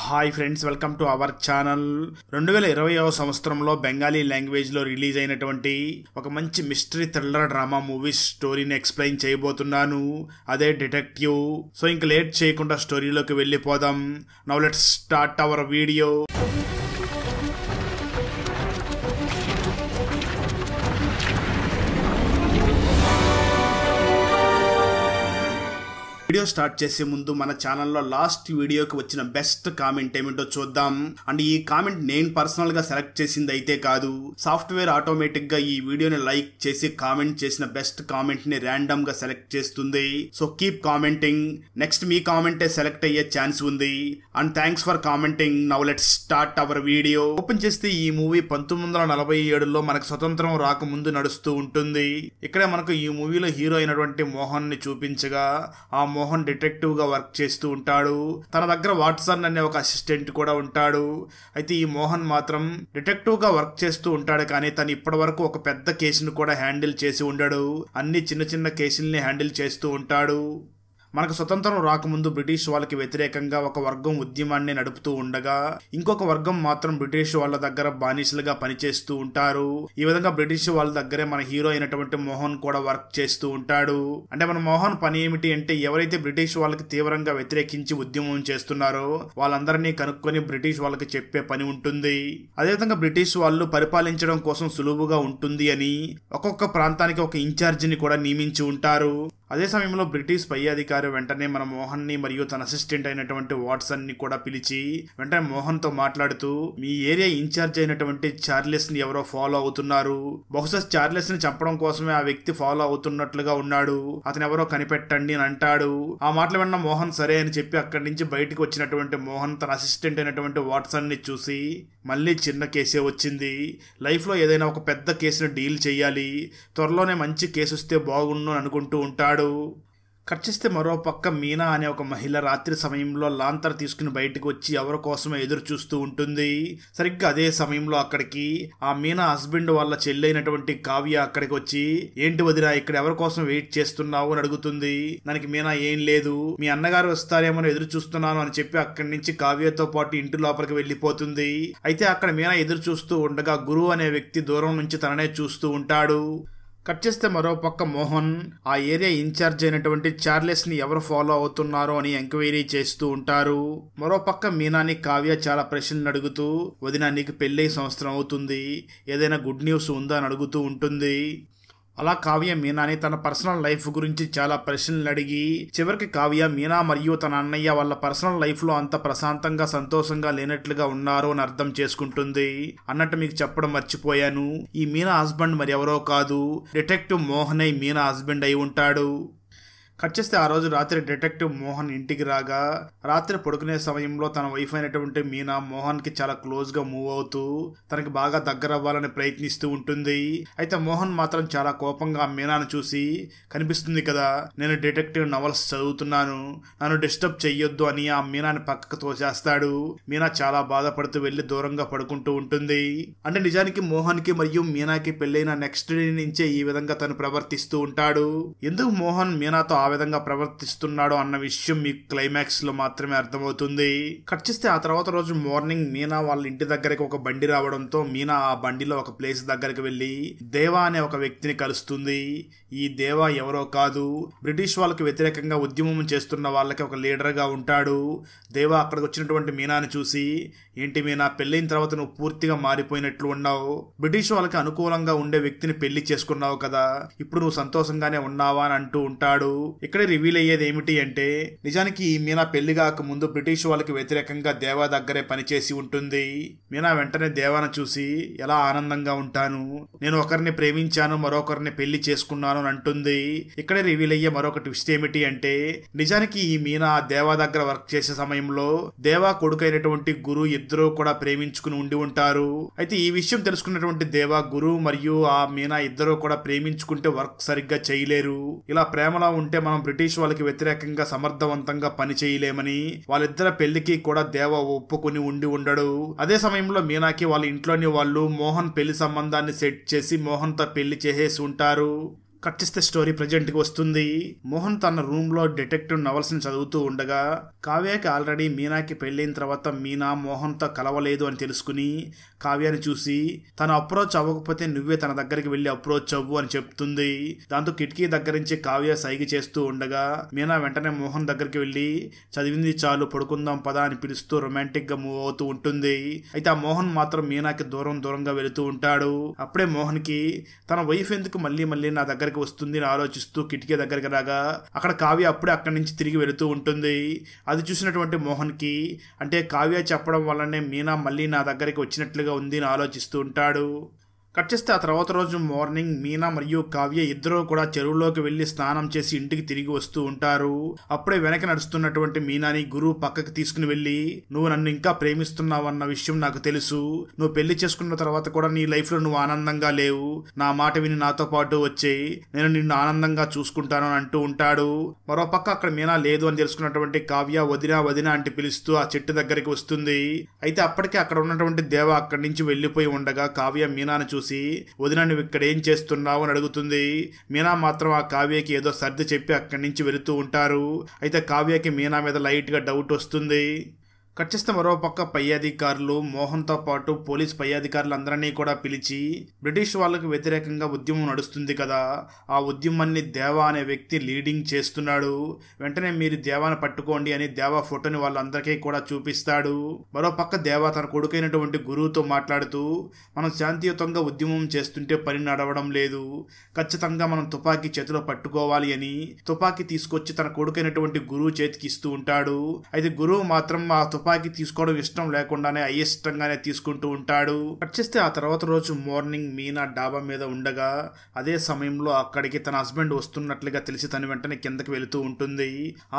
Hi friends, welcome to our channel. 2020వ సంవత్సరంలో Bengali language లో రిలీజ్ అయినటువంటి ఒక మంచి మిస్టరీ థ్రిల్లర్ డ్రామా మూవీ స్టోరీని ఎక్స్ప్లెయిన్ చేయబోతున్నాను. అదే డిటెక్టివ్. సో ఇంక లేట్ చేయకుండా స్టోరీలోకి వెళ్ళిపోదాం. Now let's start our video. Video start చేసే ముందు మన ఛానల్లో లాస్ట్ వీడియోకి వచ్చిన బెస్ట్ కామెంట్ ఏమిటో చూద్దాం. అండ్ ఈ కామెంట్ నేను పర్సనల్ గా సెలెక్ట్ చేసింది అయితే కాదు, సాఫ్ట్వేర్ ఆటోమేటిక్ గా ఈ వీడియోని లైక్ చేసి కామెంట్ చేసిన బెస్ట్ కామెంట్ ని ర్యాండమ్ గా సెలెక్ట్ చేస్తుంది. So keep commenting. నెక్స్ట్ మీ కామెంటే సెలెక్ట్ అయ్యే ఛాన్స్ ఉంది. And thanks for commenting. Now let's start our video. Open చేస్తే ఈ మూవీ 1947లో మనకు స్వతంత్రం రాకముందు నడుస్తూ ఉంటుంది. ఇక్కడే మనకు ఈ మూవీలో హీరో అయినటువంటి మోహన్ ని చూపించగా, ఆ మోహన్ డిటెక్టివ్ గా వర్క్ చేస్తూ ఉంటాడు. తన దగ్గర వాట్సన్ అనే ఒక అసిస్టెంట్ కూడా ఉంటాడు. అయితే ఈ మోహన్ మాత్రం డిటెక్టివ్ గా వర్క్ చేస్తూ ఉంటాడు, కానీ తను ఇప్పటి వరకు ఒక పెద్ద కేసును కూడా హ్యాండిల్ చేసి ఉండడు. అన్ని చిన్న చిన్న కేసుల్ని హ్యాండిల్ చేస్తూ ఉంటాడు. మనకు స్వతంత్రం రాకముందు బ్రిటిష్ వాళ్ళకి వ్యతిరేకంగా ఒక వర్గం ఉద్యమాన్ని నడుపుతూ ఉండగా, ఇంకొక వర్గం మాత్రం బ్రిటిష్ వాళ్ళ దగ్గర బానిసలుగా పనిచేస్తూ ఉంటారు. ఈ విధంగా బ్రిటిష్ వాళ్ళ దగ్గరే మన హీరో అయినటువంటి మోహన్ కూడా వర్క్ చేస్తూ ఉంటాడు. అంటే మన మోహన్ పని ఏమిటి అంటే, ఎవరైతే బ్రిటిష్ వాళ్ళకి తీవ్రంగా వ్యతిరేకించి ఉద్యమం చేస్తున్నారో వాళ్ళందరినీ కనుక్కొని బ్రిటిష్ వాళ్ళకి చెప్పే పని ఉంటుంది. అదేవిధంగా బ్రిటిష్ వాళ్ళు పరిపాలించడం కోసం సులువుగా ఉంటుంది అని ఒక్కొక్క ప్రాంతానికి ఒక ఇన్ఛార్జిని కూడా నియమించి ఉంటారు. అదే సమయంలో బ్రిటిష్ పై అధికారి వెంటనే మన మోహన్ ని మరియు తన అసిస్టెంట్ అయినటువంటి వాట్సన్ ని కూడా పిలిచి వెంటనే మోహన్ తో మాట్లాడుతూ, మీ ఏరియా ఇన్ఛార్జ్ అయినటువంటి చార్లెస్ ని ఎవరో ఫాలో అవుతున్నారు. బహుశా చార్లెస్ ని చంపడం కోసమే ఆ వ్యక్తి ఫాలో అవుతున్నట్లుగా ఉన్నాడు. అతను ఎవరో కనిపెట్టండి అని అంటాడు. ఆ మాటలు విన్న మోహన్ సరే అని చెప్పి అక్కడి నుంచి బయటకు వచ్చినటువంటి మోహన్ తన అసిస్టెంట్ అయినటువంటి వాట్సన్ ని చూసి, మళ్ళీ చిన్న కేసే వచ్చింది, లైఫ్ లో ఏదైనా ఒక పెద్ద కేసును డీల్ చేయాలి, త్వరలోనే మంచి కేసు వస్తే బాగుండు అని అనుకుంటూ ఉంటాడు. కట్ చేస్తే మరో పక్క మీనా అనే ఒక మహిళ రాత్రి సమయంలో లాంతర్ తీసుకుని బయటకు వచ్చి ఎవరి కోసమో ఎదురు చూస్తూ ఉంటుంది. సరిగ్గా అదే సమయంలో అక్కడికి ఆ మీనా హస్బెండ్ వాళ్ళ చెల్లైనటువంటి కావ్య అక్కడికి వచ్చి, ఏంటి వదినా ఇక్కడ ఎవరి కోసం వెయిట్ చేస్తున్నావు అని అడుగుతుంది. దానికి మీనా, ఏం లేదు, మీ అన్నగారు వస్తారేమో ఎదురు చూస్తున్నాను అని చెప్పి అక్కడి నుంచి కావ్యతో పాటు ఇంటి లోపలికి వెళ్లిపోతుంది. అయితే అక్కడ మీనా ఎదురు చూస్తూ ఉండగా గురు అనే వ్యక్తి దూరం నుంచి తననే చూస్తూ ఉంటాడు. కట్ చేస్తే మరో పక్క మోహన్ ఆ ఏరియా ఇన్ఛార్జ్ అయినటువంటి చార్లెస్ ని ఎవరు ఫాలో అవుతున్నారో అని ఎంక్వైరీ చేస్తూ ఉంటారు. మరో పక్క మీనాని కావ్య చాలా ప్రశ్నలు అడుగుతూ, వదినా నీకు పెళ్ళై సంవత్సరం అవుతుంది, ఏదైనా గుడ్ న్యూస్ ఉందా అని అడుగుతూ ఉంటుంది. అలా కావ్య మీనాని తన పర్సనల్ లైఫ్ గురించి చాలా ప్రశ్నలు అడిగి చివరికి కావ్య మీనా మరియు తన అన్నయ్య వాళ్ళ పర్సనల్ లైఫ్ లో అంత ప్రశాంతంగా సంతోషంగా లేనట్లుగా ఉన్నారు అని అర్థం చేసుకుంటుంది. అన్నట్టు మీకు చెప్పడం మర్చిపోయాను, ఈ మీనా హస్బెండ్ మరి ఎవరో కాదు, డిటెక్టివ్ మోహన్ అయి మీనా హస్బెండ్ అయి ఉంటాడు. కట్ చేస్తే ఆ రోజు రాత్రి డిటెక్టివ్ మోహన్ ఇంటికి రాగా, రాత్రి పడుకునే సమయంలో తన వైఫ్ అయినటువంటి మీనా మోహన్ కి చాలా క్లోజ్ గా మూవ్ అవుతూ తనకి బాగా దగ్గర అవ్వాలని ప్రయత్నిస్తూ ఉంటుంది. అయితే మోహన్ మాత్రం చాలా కోపంగా మీనాను చూసి, కనిపిస్తుంది కదా నేను డిటెక్టివ్ నవల్స్ చదువుతున్నాను, నన్ను డిస్టర్బ్ చెయ్యొద్దు అని ఆ మీనాని పక్కకు తోసేస్తాడు. మీనా చాలా బాధపడుతూ వెళ్లి దూరంగా పడుకుంటూ ఉంటుంది. అంటే నిజానికి మోహన్ కి మరియు మీనాకి పెళ్లైన నెక్స్ట్ డే నుంచే ఈ విధంగా తను ప్రవర్తిస్తూ ఉంటాడు. ఎందుకు మోహన్ మీనాతో ఆ విధంగా ప్రవర్తిస్తున్నాడు అన్న విషయం మీకు క్లైమాక్స్ లో మాత్రమే అర్థమవుతుంది. కట్ చేస్తే ఆ తర్వాత రోజు మార్నింగ్ మీనా వాళ్ళ ఇంటి దగ్గరికి ఒక బండి రావడంతో మీనా ఆ బండిలో ఒక ప్లేస్ దగ్గరికి వెళ్లి దేవా అనే ఒక వ్యక్తిని కలుస్తుంది. ఈ దేవా ఎవరో కాదు, బ్రిటిష్ వాళ్ళకి వ్యతిరేకంగా ఉద్యమం చేస్తున్న వాళ్ళకి ఒక లీడర్ గా ఉంటాడు. దేవా అక్కడికి వచ్చినటువంటి మీనాని చూసి, ఏంటి మీనా, పెళ్ళైన తర్వాత నువ్వు పూర్తిగా మారిపోయినట్లు ఉన్నావు, బ్రిటిష్ వాళ్ళకి అనుకూలంగా ఉండే వ్యక్తిని పెళ్లి చేసుకున్నావు కదా, ఇప్పుడు నువ్వు సంతోషంగానే ఉన్నావా అని అంటూ ఉంటాడు. ఇక్కడే రివీల్ అయ్యేది ఏమిటి అంటే, నిజానికి ఈ మీనా పెళ్లి కాక ముందు బ్రిటిష్ వాళ్ళకి వ్యతిరేకంగా దేవా దగ్గరే పనిచేసి ఉంటుంది. మీనా వెంటనే దేవాను చూసి, ఎలా ఆనందంగా ఉంటాను, నేను ఒకరిని ప్రేమించాను మరొకరిని పెళ్లి చేసుకున్నాను అని అంటుంది. ఇక్కడే రివీల్ అయ్యే మరొక ట్విస్ట్ ఏమిటి అంటే, నిజానికి ఈ మీనా దేవా దగ్గర వర్క్ చేసే సమయంలో దేవా కొడుకైనటువంటి గురు ఇద్దరు కూడా ప్రేమించుకుని ఉండి ఉంటారు. అయితే ఈ విషయం తెలుసుకున్నటువంటి దేవా, గురు మరియు ఆ మీనా ఇద్దరు కూడా ప్రేమించుకుంటే వర్క్ సరిగ్గా చేయలేరు, ఇలా ప్రేమలో ఉంటే మనం బ్రిటిష్ వాళ్ళకి వ్యతిరేకంగా సమర్థవంతంగా పని చేయలేమని వాళ్ళిద్దరి పెళ్లికి కూడా దేవ ఒప్పుకుని ఉండి ఉండడు. అదే సమయంలో మీనాకి వాళ్ళ ఇంట్లోని వాళ్ళు మోహన్ పెళ్లి సంబంధాన్ని సెట్ చేసి మోహన్ తో పెళ్లి చేసేసి ఉంటారు. కట్ చేస్తే స్టోరీ ప్రెజెంట్ కి వస్తుంది. మోహన్ తన రూమ్ లో డిటెక్టివ్ నవల్స్ ని చదువుతూ ఉండగా కావ్యకి ఆల్రెడీ మీనాకి పెళ్ళైన తర్వాత మీనా మోహన్ తో కలవలేదు అని తెలుసుకుని కావ్యాని చూసి తను అప్రోచ్ అవ్వకపోతే నువ్వే తన దగ్గరికి వెళ్లి అప్రోచ్ అవ్వు అని చెప్తుంది. దాంతో కిటికీ దగ్గర నుంచి కావ్య సైగ చేస్తూ ఉండగా మీనా వెంటనే మోహన్ దగ్గరికి వెళ్లి చదివింది చాలు పడుకుందాం పదా అని పిలుస్తూ రొమాంటిక్ గా మూవ్ అవుతూ ఉంటుంది. అయితే ఆ మోహన్ మాత్రం మీనాకి దూరంగా వెళుతూ ఉంటాడు. అప్పుడే మోహన్ కి తన వైఫ్ ఎందుకు మళ్ళీ నా దగ్గరికి వస్తుంది అని ఆలోచిస్తూ కిటికీ దగ్గరికి రాగా అక్కడ కావ్య అప్పుడే అక్కడి నుంచి తిరిగి వెళుతూ ఉంటుంది. అది చూసినటువంటి మోహన్ కి అంటే కావ్య చెప్పడం వల్లనే మీనా మళ్ళీ నా దగ్గరికి వచ్చినట్లుగా ఉంది అని ఆలోచిస్తూ ఉంటాడు. కట్ చేస్తే ఆ తర్వాత రోజు మార్నింగ్ మీనా మరియు కావ్య ఇద్దరూ కూడా చెరువులోకి వెళ్లి స్నానం చేసి ఇంటికి తిరిగి వస్తూ ఉంటారు. అప్పుడే వెనక నడుస్తున్నటువంటి మీనాని గురువు పక్కకి తీసుకుని వెళ్లి నువ్వు నన్ను ఇంకా ప్రేమిస్తున్నావు అన్న విషయం నాకు తెలుసు, నువ్వు పెళ్లి చేసుకున్న తర్వాత కూడా నీ లైఫ్ లో నువ్వు ఆనందంగా లేవు, నా మాట విని నాతో పాటు వచ్చేయి, నేను నిన్ను ఆనందంగా చూసుకుంటాను అని అంటూ ఉంటాడు. మరోపక్క అక్కడ మీనా లేదు అని తెలుసుకున్నటువంటి కావ్య వదినా అంటే పిలుస్తూ ఆ చెట్టు దగ్గరికి వస్తుంది. అయితే అప్పటికే అక్కడ ఉన్నటువంటి దేవ అక్కడి నుంచి వెళ్లిపోయి ఉండగా కావ్య మీనాను చూసి వదిన నువ్వు ఇక్కడ ఏం చేస్తున్నావు అని అడుగుతుంది. మీనా మాత్రం ఆ కావ్యకి ఏదో సర్ది చెప్పి అక్కడి నుంచి వెళుతూ ఉంటారు. అయితే కావ్యకి మీనా మీద లైట్ గా డౌట్ వస్తుంది. కట్ చేస్తే మరోపక్క పై అధికారులు మోహన్తో పాటు పోలీస్ పై అధికారులందరినీ కూడా పిలిచి బ్రిటిష్ వాళ్ళకు వ్యతిరేకంగా ఉద్యమం నడుస్తుంది కదా, ఆ ఉద్యమాన్ని దేవా అనే వ్యక్తి లీడింగ్ చేస్తున్నాడు, వెంటనే మీరు దేవాని పట్టుకోండి అని దేవా ఫోటోని వాళ్ళందరికీ కూడా చూపిస్తాడు. మరోపక్క దేవా తన కొడుకైనటువంటి గురువుతో మాట్లాడుతూ మనం శాంతియుతంగా ఉద్యమం చేస్తుంటే పని నడవడం లేదు, ఖచ్చితంగా మనం తుపాకీ చేతిలో పట్టుకోవాలి అని తుపాకీ తీసుకొచ్చి తన కొడుకైనటువంటి గురువు చేతికి ఇస్తూ ఉంటాడు. అయితే గురువు మాత్రం ఆ తుపాకీ తీసుకోవడం ఇష్టం లేకుండానే అయిష్టంగానే తీసుకుంటూ ఉంటాడు. కట్ చేస్తే ఆ తర్వాత రోజు మార్నింగ్ మీనా డాబా మీద ఉండగా అదే సమయంలో అక్కడికి తన హస్బెండ్ వస్తున్నట్లుగా తెలిసి తను వెంటనే కిందకి వెళుతూ ఉంటుంది.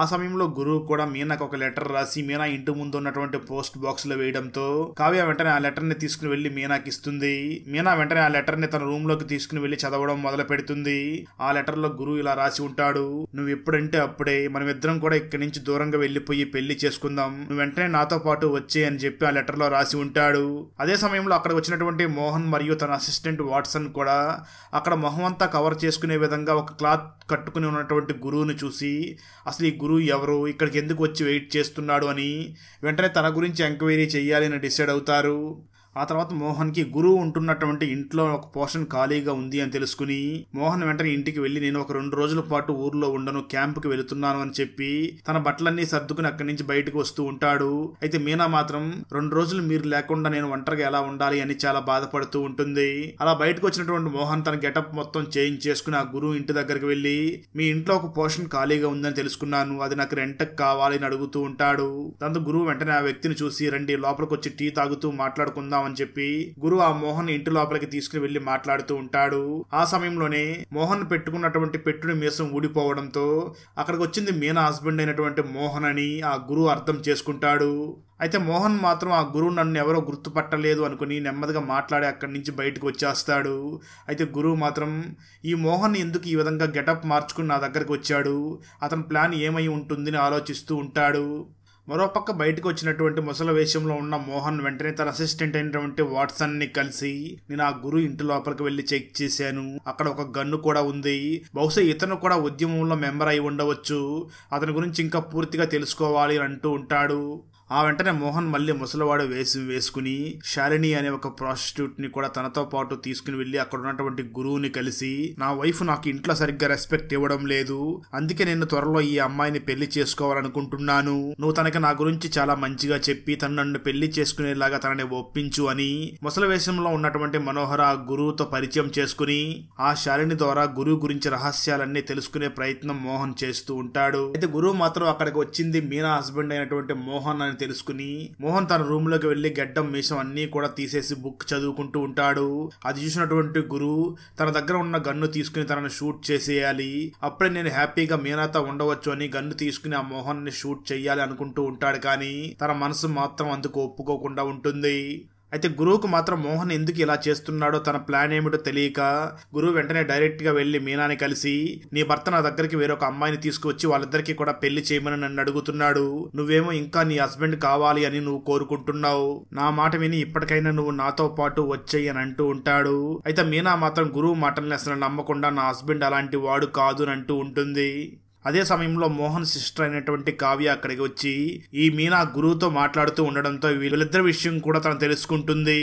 ఆ సమయంలో గురువు కూడా మీనాకు ఒక లెటర్ రాసి మీనా ఇంటి ముందు ఉన్నటువంటి పోస్ట్ బాక్స్ లో వేయడంతో కావ్య వెంటనే ఆ లెటర్ ని తీసుకుని వెళ్లి మీనాకి ఇస్తుంది. మీనా వెంటనే ఆ లెటర్ ని తన రూమ్ లోకి తీసుకుని వెళ్లి చదవడం మొదలు పెడుతుంది. ఆ లెటర్ లో గురువు ఇలా రాసి ఉంటాడు, నువ్వు ఎప్పుడంటే అప్పుడే మనం ఇద్దరం కూడా ఇక్కడి నుంచి దూరంగా వెళ్లిపోయి పెళ్లి చేసుకుందాం, నువ్వు వెంటనే నాతో పాటు వచ్చే అని చెప్పి ఆ లెటర్ లో రాసి ఉంటాడు. అదే సమయంలో అక్కడ వచ్చినటువంటి మోహన్ మరియు తన అసిస్టెంట్ వాట్సన్ కూడా అక్కడ మొహం అంతా కవర్ చేసుకునే విధంగా ఒక క్లాత్ కట్టుకుని ఉన్నటువంటి గురువుని చూసి అసలు ఈ గురువు ఎవరు, ఇక్కడికి ఎందుకు వచ్చి వెయిట్ చేస్తున్నాడు అని వెంటనే తన గురించి ఎంక్వైరీ చేయాలి అని డిసైడ్ అవుతారు. ఆ తర్వాత మోహన్ కి గురువు ఉంటున్నటువంటి ఇంట్లో ఒక పోర్షన్ ఖాళీగా ఉంది అని తెలుసుకుని మోహన్ వెంటనే ఇంటికి వెళ్లి నేను ఒక 2 రోజుల పాటు ఊర్లో ఉండను, క్యాంపుకి వెళుతున్నాను అని చెప్పి తన బట్టలన్నీ సర్దుకుని అక్కడి నుంచి బయటకు వస్తూ ఉంటాడు. అయితే మీనా మాత్రం 2 రోజులు మీరు లేకుండా నేను ఒంటరిగా ఎలా ఉండాలి అని చాలా బాధపడుతూ ఉంటుంది. అలా బయటకు వచ్చినటువంటి మోహన్ తన గెటప్ మొత్తం చేంజ్ చేసుకుని ఆ గురువు ఇంటి దగ్గరికి వెళ్లి మీ ఇంట్లో ఒక పోర్షన్ ఖాళీగా ఉందని తెలుసుకున్నాను, అది నాకు రెంట్కి కావాలి అని అడుగుతూ ఉంటాడు. దాంతో గురువు వెంటనే ఆ వ్యక్తిని చూసి రండి లోపలికి వచ్చి టీ తాగుతూ మాట్లాడుకుందాం అని చెప్పి గురువు ఆ మోహన్ ఇంటి లోపలికి తీసుకుని వెళ్లి మాట్లాడుతూ ఉంటాడు. ఆ సమయంలోనే మోహన్ పెట్టుకున్నటువంటి పెట్టుని మీసం ఊడిపోవడంతో అక్కడికి వచ్చింది మీనా హస్బెండ్ అయినటువంటి మోహన్ అని ఆ గురువు అర్థం చేసుకుంటాడు. అయితే మోహన్ మాత్రం ఆ గురువు నన్ను ఎవరో గుర్తుపట్టలేదు అనుకుని నెమ్మదిగా మాట్లాడి అక్కడి నుంచి బయటకు వచ్చేస్తాడు. అయితే గురువు మాత్రం ఈ మోహన్ ఎందుకు ఈ విధంగా గెటప్ మార్చుకుని నా దగ్గరకు వచ్చాడు, అతని ప్లాన్ ఏమై ఉంటుందని ఆలోచిస్తూ ఉంటాడు. మరోపక్క బయటకు వచ్చినటువంటి ముసలి వేషంలో ఉన్న మోహన్ వెంటనే తన అసిస్టెంట్ అయినటువంటి వాట్సన్ ని కలిసి నేను ఆ గురువు ఇంటి లోపలికి వెళ్లి చెక్ చేశాను, అక్కడ ఒక గన్ను కూడా ఉంది, బహుశా ఇతను కూడా ఉద్యమంలో మెంబర్ అయి ఉండవచ్చు, అతని గురించి ఇంకా పూర్తిగా తెలుసుకోవాలి అని అంటూ ఉంటాడు. ఆ వెంటనే మోహన్ మళ్ళీ ముసలివాడు వేసుకుని శాలిని అనే ఒక ప్రాస్టిట్యూట్ ని కూడా తనతో పాటు తీసుకుని వెళ్లి అక్కడ ఉన్నటువంటి గురువుని కలిసి నా వైఫ్ నాకు ఇంట్లో సరిగ్గా రెస్పెక్ట్ ఇవ్వడం లేదు, అందుకే నేను త్వరలో ఈ అమ్మాయిని పెళ్లి చేసుకోవాలనుకుంటున్నాను, నువ్వు తనకి నా గురించి చాలా మంచిగా చెప్పి తను నన్ను పెళ్లి చేసుకునేలాగా తనని ఒప్పించు అని ముసలి వేషంలో ఉన్నటువంటి మనోహర ఆ గురువుతో పరిచయం చేసుకుని ఆ శాలిని ద్వారా గురువు గురించి రహస్యాలన్నీ తెలుసుకునే ప్రయత్నం మోహన్ చేస్తూ ఉంటాడు. అయితే గురువు మాత్రం అక్కడికి వచ్చింది మీనా హస్బెండ్ అయినటువంటి మోహన్ అని తెలుసుకుని మోహన్ తన రూమ్ లోకి వెళ్లి గడ్డం మీసం అన్ని కూడా తీసేసి బుక్ చదువుకుంటూ ఉంటాడు. అది చూసినటువంటి గురువు తన దగ్గర ఉన్న గన్ను తీసుకుని తనను షూట్ చేసేయాలి, అప్పుడే నేను హ్యాపీగా మీనాతో ఉండవచ్చు అని గన్ను తీసుకుని ఆ మోహన్ ని షూట్ చెయ్యాలి అనుకుంటూ ఉంటాడు. కానీ తన మనసు మాత్రం అందుకు ఒప్పుకోకుండా ఉంటుంది. అయితే గురువుకు మాత్రం మోహన్ ఎందుకు ఇలా చేస్తున్నాడో తన ప్లాన్ ఏమిటో తెలియక గురువు వెంటనే డైరెక్ట్ గా వెళ్లి మీనాని కలిసి నీ భర్త నా దగ్గరికి వేరొక అమ్మాయిని తీసుకువచ్చి వాళ్ళిద్దరికి కూడా పెళ్లి చేయమని నన్ను అడుగుతున్నాడు. నువ్వేమో ఇంకా నీ హస్బెండ్ కావాలి అని నువ్వు కోరుకుంటున్నావు. నా మాట విని ఇప్పటికైనా నువ్వు నాతో పాటు వచ్చేయి అని అంటూ ఉంటాడు. అయితే మీనా మాత్రం గురువు మాటల్ని అసలు నమ్మకుండా నా హస్బెండ్ అలాంటి వాడు కాదు అని అంటూ ఉంటుంది. అదే సమయంలో మోహన్ సిస్టర్ అయినటువంటి కావ్య అక్కడికి వచ్చి ఈ మీనా గురువుతో మాట్లాడుతూ ఉండడంతో వీళ్ళిద్దరి విషయం కూడా తను తెలుసుకుంటుంది.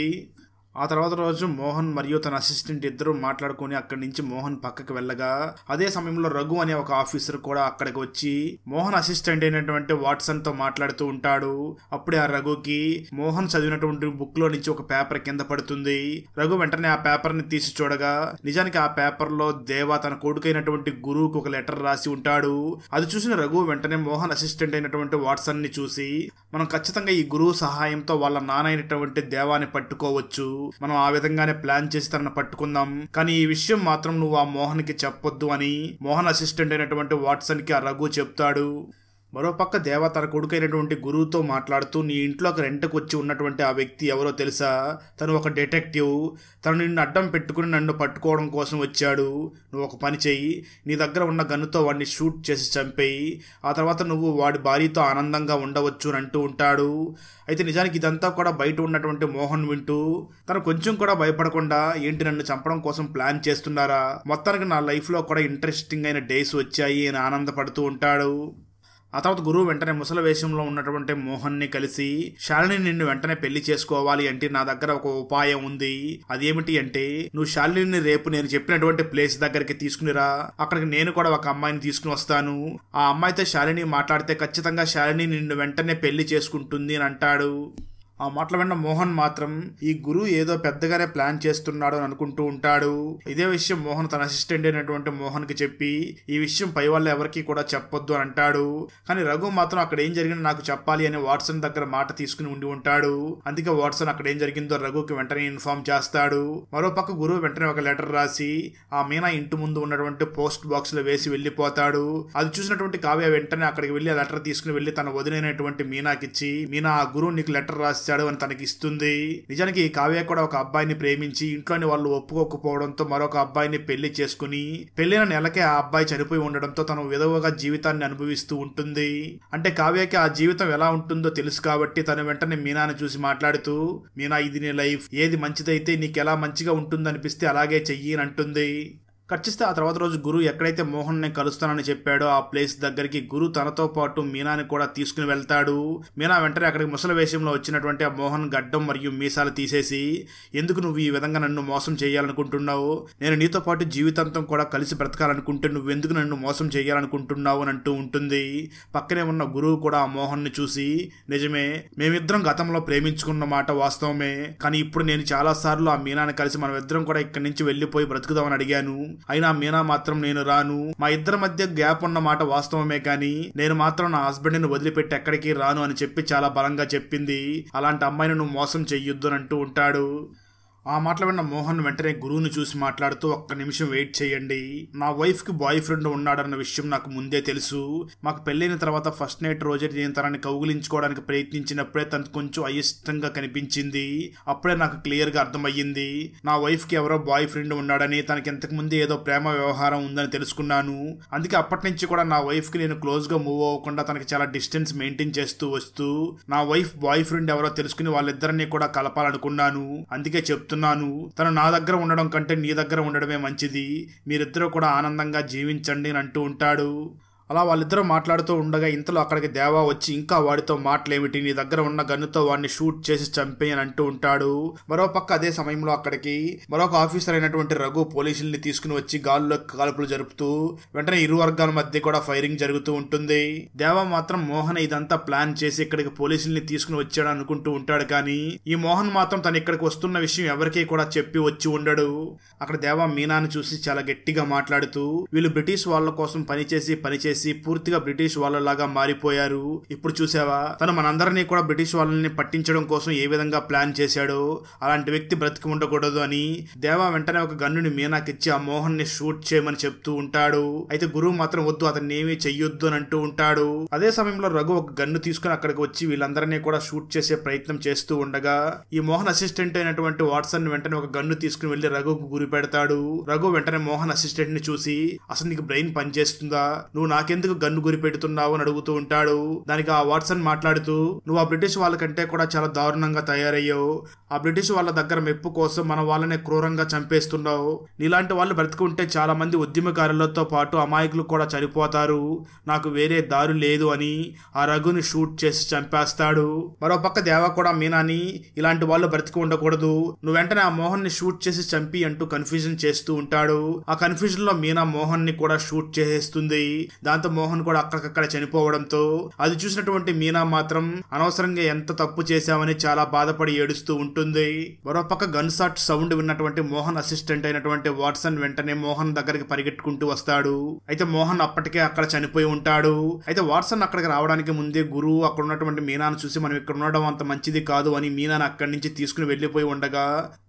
ఆ తర్వాత రోజు మోహన్ మరియు తన అసిస్టెంట్ ఇద్దరు మాట్లాడుకుని అక్కడి నుంచి మోహన్ పక్కకి వెళ్ళగా అదే సమయంలో రఘు అనే ఒక ఆఫీసర్ కూడా అక్కడికి వచ్చి మోహన్ అసిస్టెంట్ అయినటువంటి వాట్సన్ తో మాట్లాడుతూ ఉంటాడు. అప్పుడే ఆ రఘుకి మోహన్ చదివినటువంటి బుక్ లో నుంచి ఒక పేపర్ కింద పడుతుంది. రఘు వెంటనే ఆ పేపర్ ని తీసి చూడగా నిజానికి ఆ పేపర్ లో దేవా తన కొడుకైనటువంటి గురువుకు ఒక లెటర్ రాసి ఉంటాడు. అది చూసిన రఘు వెంటనే మోహన్ అసిస్టెంట్ అయినటువంటి వాట్సన్ ని చూసి మనం ఖచ్చితంగా ఈ గురువు సహాయంతో వాళ్ళ నాన్న అయినటువంటి దేవాని పట్టుకోవచ్చు, మనం ఆ విధంగానే ప్లాన్ చేసి తనను పట్టుకుందాం, కానీ ఈ విషయం మాత్రం నువ్వు ఆ మోహన్ కి చెప్పొద్దు అని మోహన్ అసిస్టెంట్ అయినటువంటి వాట్సన్ కి ఆ రఘు చెప్తాడు. మరోపక్క దేవ తన కొడుకైనటువంటి గురువుతో మాట్లాడుతూ నీ ఇంట్లోకి రెంట్కి వచ్చి ఉన్నటువంటి ఆ వ్యక్తి ఎవరో తెలుసా, తను ఒక డిటెక్టివ్, తను నిన్ను అడ్డం పెట్టుకుని నన్ను పట్టుకోవడం కోసం వచ్చాడు. నువ్వు ఒక పని చెయ్యి, నీ దగ్గర ఉన్న గన్నుతో వాడిని షూట్ చేసి చంపేయి, ఆ తర్వాత నువ్వు వాడి భార్యతో ఆనందంగా ఉండవచ్చు అని అంటూ ఉంటాడు. అయితే నిజానికి ఇదంతా కూడా బయట ఉన్నటువంటి మోహన్ వింటూ తను కొంచెం కూడా భయపడకుండా ఏంటి నన్ను చంపడం కోసం ప్లాన్ చేస్తున్నారా, మొత్తానికి నా లైఫ్లో కూడా ఇంట్రెస్టింగ్ అయిన డేస్ వచ్చాయి అని ఆనందపడుతూ ఉంటాడు. ఆ తర్వాత గురువు వెంటనే ముసలి వేషంలో ఉన్నటువంటి మోహన్ ని కలిసి శాలిని నిన్ను వెంటనే పెళ్లి చేసుకోవాలి అంటే నా దగ్గర ఒక ఉపాయం ఉంది. అదేమిటి అంటే నువ్వు శాలిని రేపు నేను చెప్పినటువంటి ప్లేస్ దగ్గరికి తీసుకునిరా, అక్కడికి నేను కూడా ఒక అమ్మాయిని తీసుకుని వస్తాను, ఆ అమ్మాయితో శాలిని మాట్లాడితే ఖచ్చితంగా శాలిని నిన్ను వెంటనే పెళ్లి చేసుకుంటుంది అని అంటాడు. ఆ మాటలు విన్న మోహన్ మాత్రం ఈ గురువు ఏదో పెద్దగానే ప్లాన్ చేస్తున్నాడు అని అనుకుంటూ ఉంటాడు. ఇదే విషయం మోహన్ తన అసిస్టెంట్ అయినటువంటి మోహన్ కి చెప్పి ఈ విషయం పై వాళ్ళు ఎవరికి కూడా చెప్పొద్దు అని అంటాడు. కానీ రఘు మాత్రం అక్కడ ఏం జరిగిందో నాకు చెప్పాలి అని వాట్సన్ దగ్గర మాట తీసుకుని ఉండి ఉంటాడు. అందుకే వాట్సన్ అక్కడ ఏం జరిగిందో రఘుకి వెంటనే ఇన్ఫార్మ్ చేస్తాడు. మరోపక్క గురువు వెంటనే ఒక లెటర్ రాసి ఆ మీనా ఇంటి ముందు ఉన్నటువంటి పోస్ట్ బాక్స్ లో వేసి వెళ్లిపోతాడు. అది చూసినటువంటి కావ్య వెంటనే అక్కడికి వెళ్లి ఆ లెటర్ తీసుకుని వెళ్లి తన వదినైనటువంటి మీనాకిచ్చి మీనా ఆ గురువు నీకు లెటర్ రాసి అని తనకి ఇస్తుంది. నిజానికి కావ్య కూడా ఒక అబ్బాయిని ప్రేమించి ఇంట్లోని వాళ్ళు ఒప్పుకోకపోవడంతో మరొక అబ్బాయిని పెళ్లి చేసుకుని పెళ్లిన నెలకే ఆ అబ్బాయి చనిపోయి ఉండడంతో తను విధవగా జీవితాన్ని అనుభవిస్తూ ఉంటుంది. అంటే కావ్యకి ఆ జీవితం ఎలా ఉంటుందో తెలుసు కాబట్టి తను వెంటనే మీనాని చూసి మాట్లాడుతూ మీనా ఇది నీ లైఫ్, ఏది మంచిదైతే నీకు ఎలా మంచిగా ఉంటుందనిపిస్తే అలాగే చెయ్యి అని అంటుంది. ఖచ్చిస్తే ఆ తర్వాత రోజు గురు ఎక్కడైతే మోహన్ ని కలుస్తానని చెప్పాడో ఆ ప్లేస్ దగ్గరికి గురు తనతో పాటు మీనాని కూడా తీసుకుని వెళ్తాడు. మీనా వెంటనే అక్కడికి ముసలి వేషంలో వచ్చినటువంటి ఆ మోహన్ గడ్డం మరియు మీసాలు తీసేసి ఎందుకు నువ్వు ఈ విధంగా నన్ను మోసం చేయాలనుకుంటున్నావు, నేను నీతో పాటు జీవితాంతం కూడా కలిసి బ్రతకాలనుకుంటే నువ్వెందుకు నన్ను మోసం చేయాలనుకుంటున్నావు అని అంటూ ఉంటుంది. పక్కనే ఉన్న గురువు కూడా ఆ మోహన్ ని చూసి నిజమే, మేమిద్దరం గతంలో ప్రేమించుకున్న మాట వాస్తవమే, కానీ ఇప్పుడు నేను చాలా సార్లు ఆ మీనాని కలిసి మనం ఇద్దరం కూడా ఇక్కడి నుంచి వెళ్లిపోయి బ్రతుకుదామని అడిగాను, అయినా మీనా మాత్రం నేను రాను, మా ఇద్దరి మధ్య గ్యాప్ ఉన్న మాట వాస్తవమే, కానీ నేను మాత్రం నా హస్బెండ్ ని వదిలిపెట్టి ఎక్కడికి రాను అని చెప్పి చాలా బలంగా చెప్పింది. అలాంటి అమ్మాయిని నువ్వు మోసం చెయ్యొద్దు అని అంటూ ఉంటాడు. ఆ మాటలు విన్న మోహన్ వెంటనే గురువుని చూసి మాట్లాడుతూ ఒక్క నిమిషం వెయిట్ చేయండి, నా వైఫ్ కి బాయ్ ఫ్రెండ్ ఉన్నాడన్న విషయం నాకు ముందే తెలుసు, మాకు పెళ్ళైన తర్వాత ఫస్ట్ నైట్ రోజే నేను తనని కౌగిలించుకోవడానికి ప్రయత్నించినప్పుడే తనకు కొంచెం అయిష్టంగా కనిపించింది, అప్పుడే నాకు క్లియర్ గా అర్థమయ్యింది నా వైఫ్ కి ఎవరో బాయ్ ఫ్రెండ్ ఉన్నాడని, తనకి ఇంతకు ముందే ఏదో ప్రేమ వ్యవహారం ఉందని తెలుసుకున్నాను. అందుకే అప్పటి నుంచి కూడా నా వైఫ్ కి నేను క్లోజ్ గా మూవ్ అవ్వకుండా తనకి చాలా డిస్టెన్స్ మెయింటైన్ చేస్తూ వస్తూ నా వైఫ్ బాయ్ ఫ్రెండ్ ఎవరో తెలుసుకుని వాళ్ళిద్దరినీ కూడా కలపాలనుకున్నాను. అందుకే చెప్తున్నాను, తను నా దగ్గర ఉండడం కంటే నీ దగ్గర ఉండడమే మంచిది, మీరిద్దరూ కూడా ఆనందంగా జీవించండి అని అంటూ ఉంటాడు. అలా వాళ్ళిద్దరూ మాట్లాడుతూ ఉండగా ఇంతలో అక్కడికి దేవా వచ్చి ఇంకా వాడితో మాటలేమిటి, నీ దగ్గర ఉన్న గన్నుతో వాడిని షూట్ చేసి చంపేయి అని అంటూ ఉంటాడు. మరోపక్క అదే సమయంలో అక్కడికి మరొక ఆఫీసర్ అయినటువంటి రఘు పోలీసుల్ని తీసుకుని వచ్చి గాల్లో కాల్పులు జరుపుతూ వెంటనే ఇరు వర్గాల మధ్య కూడా ఫైరింగ్ జరుగుతూ ఉంటుంది. దేవా మాత్రం మోహన్ ఇదంతా ప్లాన్ చేసి ఇక్కడికి పోలీసుల్ని తీసుకుని వచ్చాడు అనుకుంటూ ఉంటాడు, కానీ ఈ మోహన్ మాత్రం తను ఇక్కడికి వస్తున్న విషయం ఎవరికీ కూడా చెప్పి వచ్చి ఉండడు. అక్కడ దేవా మీనాని చూసి చాలా గట్టిగా మాట్లాడుతూ వీళ్ళు బ్రిటిష్ వాళ్ళ కోసం పనిచేసి చేసి పూర్తిగా బ్రిటిష్ వాళ్ళలాగా మారిపోయారు. ఇప్పుడు చూసావా, తను మనందరినీ కూడా బ్రిటిష్ వాళ్ళని పట్టించడం కోసం ఏ విధంగా ప్లాన్ చేశాడో. అలాంటి వ్యక్తి బ్రతికి ఉండకూడదు అని దేవా వెంటనే ఒక గన్నుని మీనాకిచ్చి ఆ మోహన్ ని షూట్ చేయమని చెప్తూ ఉంటాడు. అయితే గురువు మాత్రం వద్దు, అతన్ని ఏమీ చెయ్యొద్దు అని అంటూ ఉంటాడు. అదే సమయంలో రఘు ఒక గన్ను తీసుకుని అక్కడికి వచ్చి వీళ్ళందరినీ కూడా షూట్ చేసే ప్రయత్నం చేస్తూ ఉండగా ఈ మోహన్ అసిస్టెంట్ అయినటువంటి వాట్సన్ వెంటనే ఒక గన్ను తీసుకుని వెళ్లి రఘుకు గురి పెడతాడు. రఘు వెంటనే మోహన్ అసిస్టెంట్ ని చూసి, అసలు నీకు బ్రెయిన్ పనిచేస్తుందా, నువ్వు నాకెందుకు గన్ను గురి పెడుతున్నావు అని అడుగుతూ ఉంటాడు. దానికి ఆ వాట్సన్ మాట్లాడుతూ, నువ్వు ఆ బ్రిటిష్ వాళ్ళకంటే కూడా చాలా దారుణంగా తయారయ్యావు. ఆ బ్రిటిష్ వాళ్ళ దగ్గర మెప్పు కోసం మన వాళ్ళనే క్రూరంగా చంపేస్తున్నావు. నీలాంటి వాళ్ళు బ్రతుకుంటే చాలా మంది ఉద్యమకారులతో పాటు అమాయకులు కూడా చనిపోతారు. నాకు వేరే దారి లేదు అని ఆ రఘుని షూట్ చేసి చంపేస్తాడు. మరోపక్క దేవా కూడా మీనాని, ఇలాంటి వాళ్ళు బ్రతికి ఉండకూడదు, నువ్వు వెంటనే ఆ మోహన్ ని షూట్ చేసి చంపి అంటూ కన్ఫ్యూజన్ చేస్తూ ఉంటాడు. ఆ కన్ఫ్యూజన్ లో మీనా మోహన్ ని కూడా షూట్ చేసేస్తుంది. దాంతో మోహన్ కూడా అక్కడికక్కడ చనిపోవడంతో అది చూసినటువంటి మీనా మాత్రం అనవసరంగా ఎంత తప్పు చేశామని చాలా బాధపడి ఏడుస్తూ ఉంటుంది. మరోపక్క గన్ షాట్ సౌండ్ విన్నటువంటి మోహన్ అసిస్టెంట్ అయినటువంటి వాట్సన్ వెంటనే మోహన్ దగ్గరికి పరిగెట్టుకుంటూ వస్తాడు. అయితే మోహన్ అప్పటికే అక్కడ చనిపోయి ఉంటాడు. అయితే వాట్సన్ అక్కడికి రావడానికి ముందే గురువు అక్కడ ఉన్నటువంటి మీనాను చూసి, మనం ఇక్కడ ఉండడం అంత మంచిది కాదు అని మీనాను అక్కడి నుంచి తీసుకుని వెళ్లిపోయి ఉండగా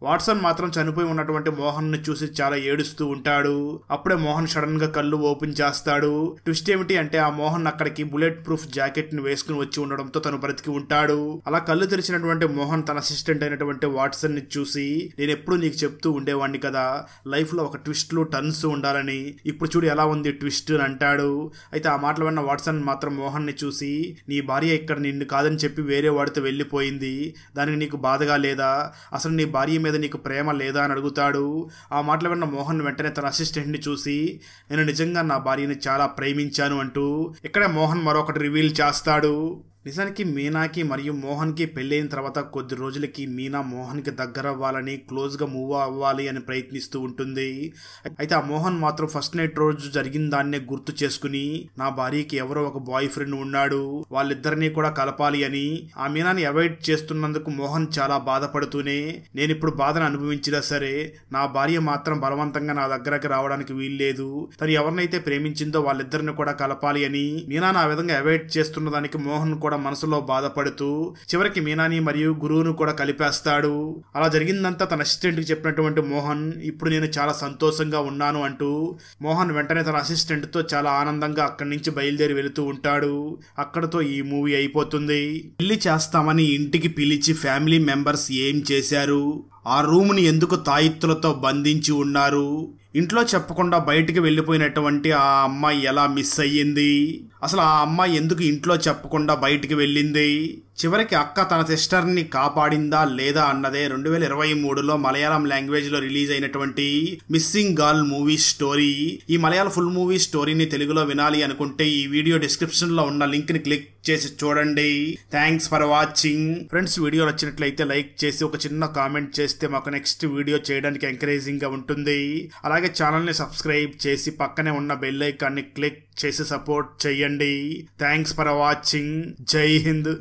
వాట్సన్ మాత్రం చనిపోయి ఉన్నటువంటి మోహన్ ని చూసి చాలా ఏడుస్తూ ఉంటాడు. అప్పుడే మోహన్ సడన్ గా కళ్ళు ఓపెన్ చేస్తాడు. ట్విస్ట్ ఏమిటి అంటే ఆ మోహన్ అక్కడికి బుల్లెట్ ప్రూఫ్ జాకెట్ ని వేసుకుని వచ్చి ఉండడంతో తను బ్రతికి ఉంటాడు. అలా కళ్ళు తెరిచినటువంటి మోహన్ తన అసిస్టెంట్ అయినటువంటి వాట్సన్ ని చూసి, నేను ఎప్పుడు నీకు చెప్తూ ఉండేవాడిని కదా, లైఫ్ లో ఒక ట్విస్ట్లు టర్న్స్ ఉండాలని, ఇప్పుడు చూడు ఎలా ఉంది ట్విస్ట్ అని అంటాడు. అయితే ఆ మాటలు విన్న వాట్సన్ మాత్రం మోహన్ ని చూసి, నీ భార్య ఇక్కడ నిన్ను కాదని చెప్పి వేరే వాడితో వెళ్ళిపోయింది, దానికి నీకు బాధగా లేదా, అసలు నీ భార్య మీద నీకు ప్రేమ లేదా అని అడుగుతాడు. ఆ మాటలు విన్న మోహన్ వెంటనే తన అసిస్టెంట్ ని చూసి, నేను నిజంగా నా భార్యని చాలా ప్రేమించాను అంటూ ఇక్కడే మోహన్ మరొకటి రివీల్ చేస్తాడు. నిజానికి మీనాకి మరియు మోహన్కి పెళ్ళైన తర్వాత కొద్ది రోజులకి మీనా మోహన్కి దగ్గర అవ్వాలని, క్లోజ్గా మూవ్ అవ్వాలి అని ప్రయత్నిస్తూ ఉంటుంది. అయితే ఆ మోహన్ మాత్రం ఫస్ట్ నైట్ రోజు జరిగిన దాన్నే గుర్తు చేసుకుని, నా భార్యకి ఎవరో ఒక బాయ్ ఫ్రెండ్ ఉన్నాడు, వాళ్ళిద్దరినీ కూడా కలపాలి అని ఆ మీనాని అవాయిడ్ చేస్తున్నందుకు మోహన్ చాలా బాధపడుతూనే, నేను ఇప్పుడు బాధను అనుభవించినా సరే నా భార్య మాత్రం బలవంతంగా నా దగ్గరకి రావడానికి వీల్లేదు, తను ఎవరినైతే ప్రేమించిందో వాళ్ళిద్దరిని కూడా కలపాలి అని మీనాను ఆ విధంగా అవాయిడ్ చేస్తున్న దానికి మోహన్ కూడా మనసులో బాధపడుతూ చివరికి మీనాని మరియు గురువును కూడా కలిపేస్తాడు. అలా జరిగిందంతా తన అసిస్టెంట్ కి చెప్పినటువంటి మోహన్, ఇప్పుడు నేను చాలా సంతోషంగా ఉన్నాను అంటూ మోహన్ వెంటనే తన అసిస్టెంట్ తో చాలా ఆనందంగా అక్కడి నుంచి బయలుదేరి వెళుతూ ఉంటాడు. అక్కడతో ఈ మూవీ అయిపోతుంది. పెళ్లి చేస్తామని ఇంటికి పిలిచి ఫ్యామిలీ మెంబర్స్ ఏం చేశారు, ఆ రూమ్ ని ఎందుకు తాయిత్తులతో బంధించి ఉన్నారు, ఇంట్లో చెప్పకుండా బయటికి వెళ్ళిపోయినటువంటి ఆ అమ్మాయి ఎలా మిస్ అయ్యింది, అసలు ఆ అమ్మాయి ఎందుకు ఇంట్లో చెప్పకుండా బయటికి వెళ్ళింది, చివరికి అక్క తన సిస్టర్ని కాపాడిందా లేదా అన్నదే 2023లో మలయాళం లాంగ్వేజ్ లో రిలీజ్ అయినటువంటి మిస్సింగ్ గర్ల్ మూవీ స్టోరీ. ఈ మలయాళ ఫుల్ మూవీ స్టోరీని తెలుగులో వినాలి అనుకుంటే ఈ వీడియో డిస్క్రిప్షన్ లో ఉన్న లింక్ ని క్లిక్ చేసి చూడండి. Thanks for watching friends. Video నచ్చినట్లయితే లైక్ చేసి ఒక చిన్న కామెంట్ చేస్తే మాకు నెక్స్ట్ వీడియో చేయడానికి ఎంకరేజింగ్ గా ఉంటుంది. అలాగే ఛానల్ ని సబ్స్క్రైబ్ చేసి పక్కనే ఉన్న బెల్ ఐకాన్ ని క్లిక్ చేసి సపోర్ట్ చేయండి. Thanks for watching. జై హింద్.